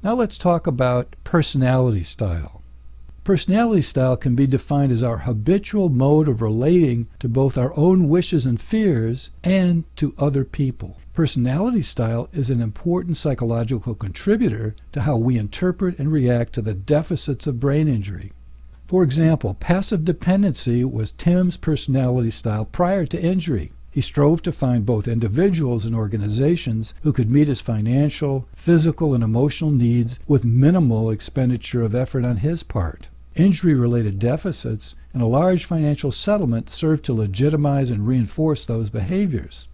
Now let's talk about personality style. Personality style can be defined as our habitual mode of relating to both our own wishes and fears and to other people. Personality style is an important psychological contributor to how we interpret and react to the deficits of brain injury. For example, passive dependency was Tim's personality style prior to injury. He strove to find both individuals and organizations who could meet his financial, physical, and emotional needs with minimal expenditure of effort on his part. Injury-related deficits and a large financial settlement served to legitimize and reinforce those behaviors.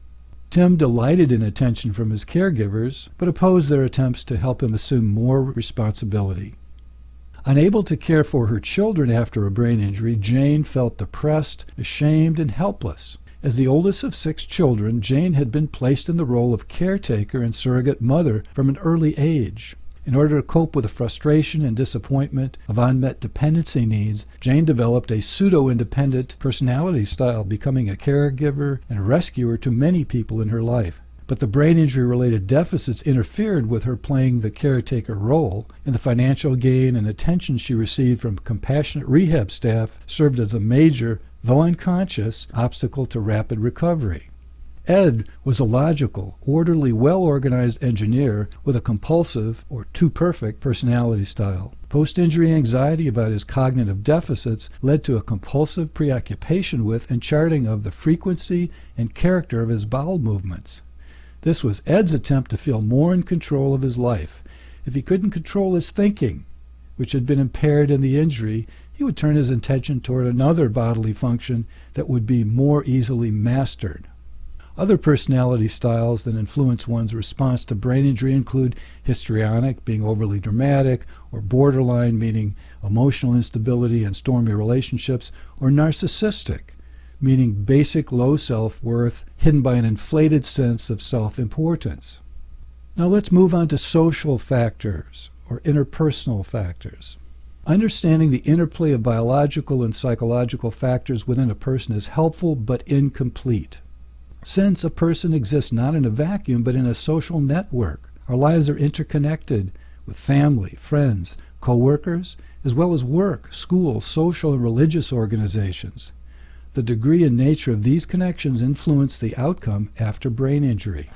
Tim delighted in attention from his caregivers, but opposed their attempts to help him assume more responsibility. Unable to care for her children after a brain injury, Jane felt depressed, ashamed, and helpless. As the oldest of 6 children, Jane had been placed in the role of caretaker and surrogate mother from an early age. In order to cope with the frustration and disappointment of unmet dependency needs, Jane developed a pseudo-independent personality style, becoming a caregiver and rescuer to many people in her life. But the brain injury-related deficits interfered with her playing the caretaker role, and the financial gain and attention she received from compassionate rehab staff served as a major, though unconscious, obstacle to rapid recovery. Ed was a logical, orderly, well-organized engineer with a compulsive, or too-perfect, personality style. Post-injury anxiety about his cognitive deficits led to a compulsive preoccupation with and charting of the frequency and character of his bowel movements. This was Ed's attempt to feel more in control of his life. If he couldn't control his thinking, which had been impaired in the injury, he would turn his attention toward another bodily function that would be more easily mastered. Other personality styles that influence one's response to brain injury include histrionic, being overly dramatic, or borderline, meaning emotional instability and stormy relationships, or narcissistic, meaning basic low self-worth hidden by an inflated sense of self-importance. Now let's move on to social factors, or interpersonal factors. Understanding the interplay of biological and psychological factors within a person is helpful but incomplete. Since a person exists not in a vacuum but in a social network, our lives are interconnected with family, friends, co-workers, as well as work, school, social, and religious organizations. The degree and nature of these connections influence the outcome after brain injury.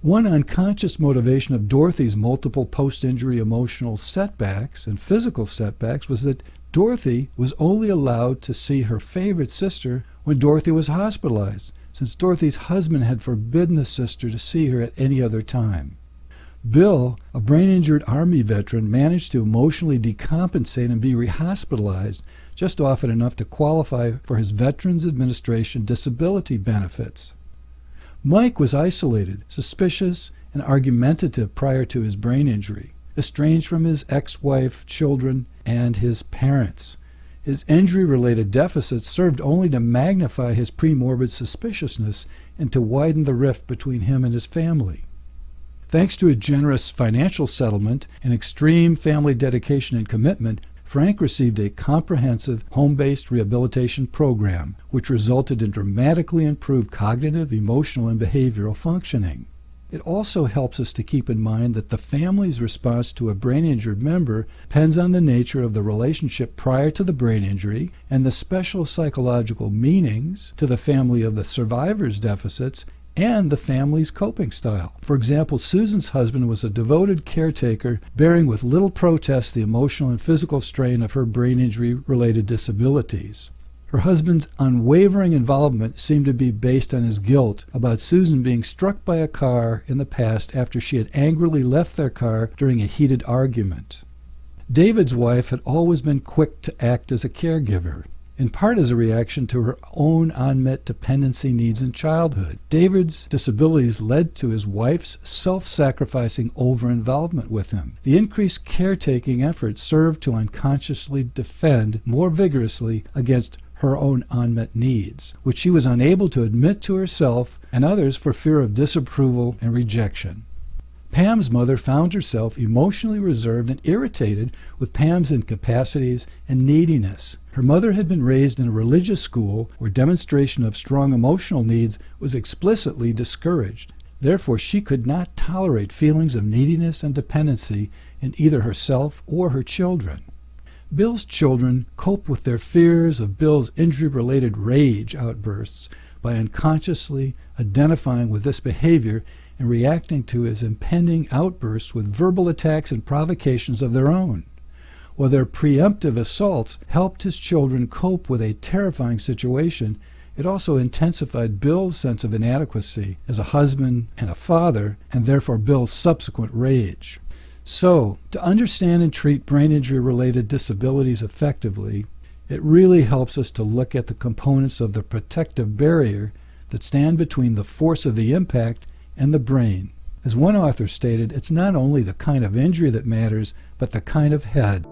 One unconscious motivation of Dorothy's multiple post-injury emotional setbacks and physical setbacks was that Dorothy was only allowed to see her favorite sister when Dorothy was hospitalized, since Dorothy's husband had forbidden the sister to see her at any other time. Bill, a brain-injured Army veteran, managed to emotionally decompensate and be rehospitalized just often enough to qualify for his Veterans Administration disability benefits. Mike was isolated, suspicious, and argumentative prior to his brain injury, estranged from his ex-wife, children, and his parents. His injury-related deficits served only to magnify his premorbid suspiciousness and to widen the rift between him and his family. Thanks to a generous financial settlement and extreme family dedication and commitment, Frank received a comprehensive home-based rehabilitation program, which resulted in dramatically improved cognitive, emotional, and behavioral functioning. It also helps us to keep in mind that the family's response to a brain-injured member depends on the nature of the relationship prior to the brain injury and the special psychological meanings to the family of the survivor's deficits and the family's coping style. For example, Susan's husband was a devoted caretaker, bearing with little protest the emotional and physical strain of her brain injury-related disabilities. Her husband's unwavering involvement seemed to be based on his guilt about Susan being struck by a car in the past after she had angrily left their car during a heated argument. David's wife had always been quick to act as a caregiver, in part as a reaction to her own unmet dependency needs in childhood. David's disabilities led to his wife's self-sacrificing over-involvement with him. The increased caretaking effort served to unconsciously defend more vigorously against her own unmet needs, which she was unable to admit to herself and others for fear of disapproval and rejection. Pam's mother found herself emotionally reserved and irritated with Pam's incapacities and neediness. Her mother had been raised in a religious school where demonstration of strong emotional needs was explicitly discouraged. Therefore, she could not tolerate feelings of neediness and dependency in either herself or her children. Bill's children cope with their fears of Bill's injury-related rage outbursts by unconsciously identifying with this behavior and reacting to his impending outbursts with verbal attacks and provocations of their own. While their preemptive assaults helped his children cope with a terrifying situation, it also intensified Bill's sense of inadequacy as a husband and a father, and therefore Bill's subsequent rage. So, to understand and treat brain injury-related disabilities effectively, it really helps us to look at the components of the protective barrier that stand between the force of the impact and the brain. As one author stated, it's not only the kind of injury that matters, but the kind of head.